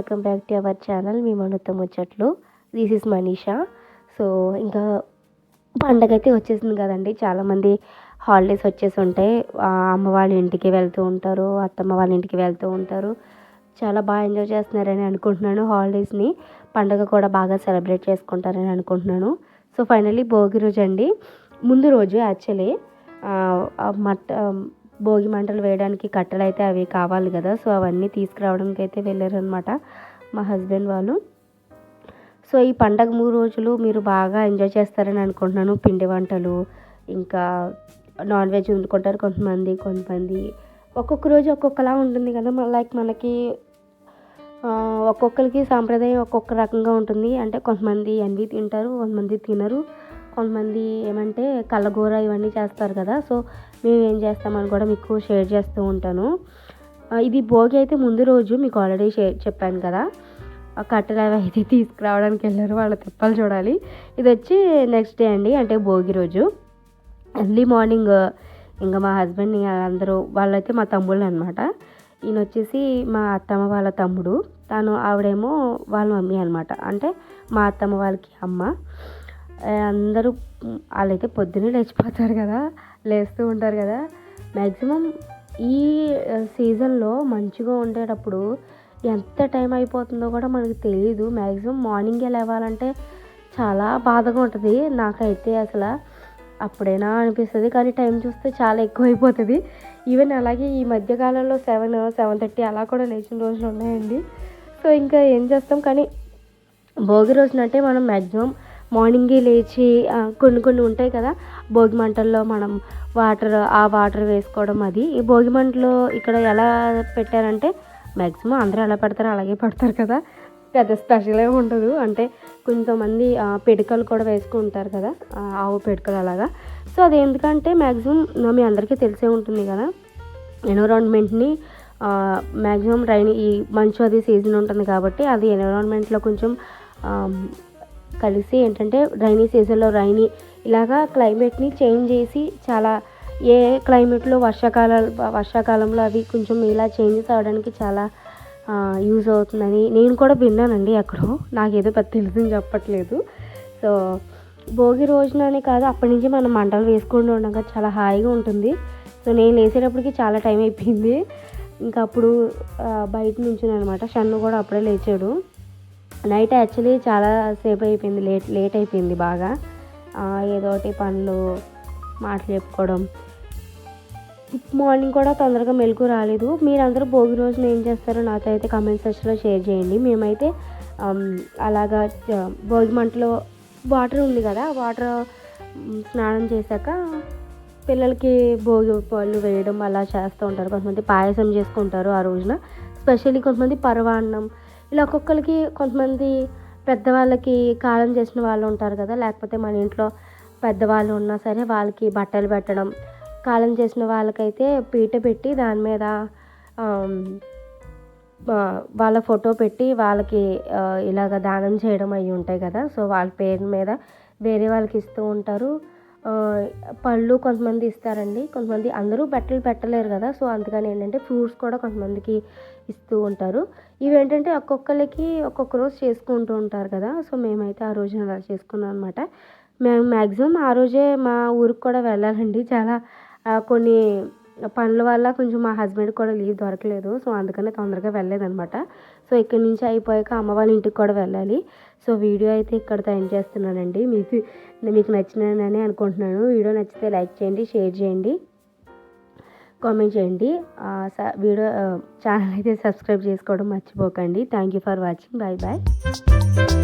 Welcome back to our channel మీ మనతో ముచ్చట్లు. This is Manisha. సో ఇంకా పండగ అయితే వచ్చేసింది కదండి. చాలామంది హాలిడేస్ వచ్చేసి ఉంటాయి. అమ్మ వాళ్ళ ఇంటికి వెళ్తూ ఉంటారు, అత్తమ్మ వాళ్ళ ఇంటికి వెళ్తూ ఉంటారు. చాలా బాగా ఎంజాయ్ చేస్తున్నారని అనుకుంటున్నాను. హాలిడేస్ని పండగ కూడా బాగా సెలబ్రేట్ చేసుకుంటారని అనుకుంటున్నాను. సో ఫైనల్లీ భోగి రోజు అండి, ముందు రోజు యాక్చువల్లీ భోగి మంటలు వేయడానికి కట్టెలు అయితే అవి కావాలి కదా. సో అవన్నీ తీసుకురావడానికి అయితే వెళ్ళారనమాట మా హస్బెండ్ వాళ్ళు. సో ఈ పండగ 3 రోజులు మీరు బాగా ఎంజాయ్ చేస్తారని అనుకుంటున్నాను. పిండి వంటలు, ఇంకా నాన్ వెజ్ వండుకుంటారు కొంతమంది ఒక్కొక్క రోజు ఒక్కొక్కలా ఉంటుంది కదా. లైక్ మనకి ఒక్కొక్కరికి సాంప్రదాయం ఒక్కొక్క రకంగా ఉంటుంది. అంటే కొంతమంది ఎన్వి తింటారు, కొంతమంది తినరు, కొంతమంది ఏమంటే కల్లగూర ఇవన్నీ చేస్తారు కదా. సో మేము ఏం చేస్తామని కూడా మీకు షేర్ చేస్తూ ఉంటాను. ఇది భోగి అయితే ముందు రోజు మీకు ఆల్రెడీ చెప్పాను కదా. కట్టెలు అవి అయితే తీసుకురావడానికి వెళ్ళారు, వాళ్ళ తిప్పలు చూడాలి. ఇది వచ్చి నెక్స్ట్ డే అండి, అంటే భోగి రోజు ఎర్లీ మార్నింగ్ ఇంకా మా హస్బెండ్ని అందరూ, వాళ్ళైతే మా తమ్ముళ్ళు అనమాట. ఈయన వచ్చేసి మా అత్తమ్మ వాళ్ళ తమ్ముడు, ఆవిడేమో వాళ్ళ మమ్మీ అనమాట. అంటే మా అత్తమ్మ వాళ్ళకి అమ్మ. అందరూ వాళ్ళైతే పొద్దున్నే లేచిపోతారు కదా, లేస్తూ ఉంటారు కదా. మ్యాక్సిమం ఈ సీజన్లో మంచిగా ఉండేటప్పుడు ఎంత టైం అయిపోతుందో కూడా మనకు తెలియదు. మ్యాక్సిమం మార్నింగే లేవాలంటే చాలా బాధగా ఉంటుంది నాకైతే. అసలు అప్పుడైనా అనిపిస్తుంది, కానీ టైం చూస్తే చాలా ఎక్కువ అయిపోతుంది. ఈవెన్ అలాగే ఈ మధ్యకాలంలో 7:30 అలా కూడా లేచిన రోజులు ఉన్నాయండి. సో ఇంకా ఏం చేస్తాం. కానీ భోగి రోజునంటే మనం మ్యాక్సిమం మార్నింగే లేచి కొన్ని ఉంటాయి కదా, భోగి మంటల్లో మనం వాటర్ వేసుకోవడం. అది ఈ భోగి మంటలు ఇక్కడ ఎలా పెట్టారంటే మ్యాక్సిమం అందరూ ఎలా పెడతారో అలాగే పెడతారు కదా, పెద్ద స్పెషల్ ఏమి ఉండదు. అంటే కొంతమంది పిడకలు కూడా వేసుకుంటారు కదా, ఆవు పిడకలు అలాగా. సో అది ఎందుకంటే మ్యాక్సిమం మీ అందరికీ తెలిసే ఉంటుంది కదా, ఎన్విరాన్మెంట్ని మ్యాక్సిమం ఈ మంచు అది సీజన్ ఉంటుంది కాబట్టి అది ఎన్విరాన్మెంట్లో కొంచెం కలిసి ఏంటంటే రైనీ సీజన్లో ఇలాగా క్లైమేట్ని చేంజ్ చేసి, చాలా ఏ క్లైమేట్లో వర్షాకాలంలో అవి కొంచెం ఇలా చేంజెస్ అవ్వడానికి చాలా యూజ్ అవుతుందని నేను కూడా విన్నానండి ఎక్కడో. నాకేదో పెద్ద తెలిసింది చెప్పట్లేదు. సో భోగి రోజుననే కాదు, అప్పటి నుంచి మనం మంటలు వేసుకుంటూ ఉండగా చాలా హాయిగా ఉంటుంది. సో నేను లేచేటప్పటికి చాలా టైం అయిపోయింది. ఇంకా అప్పుడు బయట నుంచుని అనమాట. షన్ను కూడా అప్పుడే లేచాడు. నైట్ యాక్చువల్లీ చాలా సేపు అయిపోయింది, లేట్ అయిపోయింది బాగా. ఏదో ఒకటి పనులు మాటలు చెప్పుకోవడం. మార్నింగ్ కూడా తొందరగా మెలకు రాలేదు. మీరందరూ భోగి రోజున ఏం చేస్తారో నాతో అయితే కామెంట్ సెక్షన్లో షేర్ చేయండి. మేమైతే అలాగా భోగి మంటలో వాటర్ ఉంది కదా, వాటర్ స్నానం చేశాక పిల్లలకి భోగి పళ్ళు వేయడం అలా చేస్తూ ఉంటారు. కొంతమంది పాయసం చేసుకుంటారు ఆ రోజున. స్పెషల్లీ కొంతమంది పరవాన్నం, ఇలా ఒక్కొక్కరికి. కొంతమంది పెద్దవాళ్ళకి కాలం చేసిన వాళ్ళు ఉంటారు కదా, లేకపోతే మన ఇంట్లో పెద్దవాళ్ళు ఉన్నా సరే వాళ్ళకి బట్టలు పెట్టడం. కాలం చేసిన వాళ్ళకైతే పీట పెట్టి దాని మీద వాళ్ళ ఫోటో పెట్టి వాళ్ళకి ఇలాగ దానం చేయడం అవి ఉంటాయి కదా. సో వాళ్ళ పేరు మీద వేరే వాళ్ళకి ఇస్తూ ఉంటారు. పళ్ళు కొంతమంది ఇస్తారండి, కొంతమంది అందరూ బట్టలు పెట్టలేరు కదా. సో అందుకని ఏంటంటే ఫ్రూట్స్ కూడా కొంతమందికి ఇస్తూ ఉంటారు. ఇవేంటంటే ఒక్కొక్కరికి ఒక్కొక్క రోజు చేసుకుంటూ ఉంటారు కదా. సో మేమైతే ఆ రోజున అలా చేసుకున్నాం అనమాట. మేము మ్యాక్సిమం ఆ రోజే మా ఊరికి కూడా వెళ్ళాలండి. చాలా కొన్ని పనుల వల్ల కొంచెం మా హస్బెండ్కి కూడా లీవ్ దొరకలేదు. సో అందుకనే తొందరగా వెళ్ళలేదనమాట. సో ఇక్కడి నుంచి అయిపోయాక అమ్మ వాళ్ళ ఇంటికి కూడా వెళ్ళాలి. సో వీడియో అయితే ఇక్కడితో ఎండ్ చేస్తున్నానండి. మీకు నచ్చినానని అనుకుంటున్నాను. వీడియో నచ్చితే లైక్ చేయండి, షేర్ చేయండి, కామెంట్ చేయండి. ఛానల్ అయితే సబ్స్క్రైబ్ చేసుకోవడం మర్చిపోకండి. Thank you for watching. Bye bye.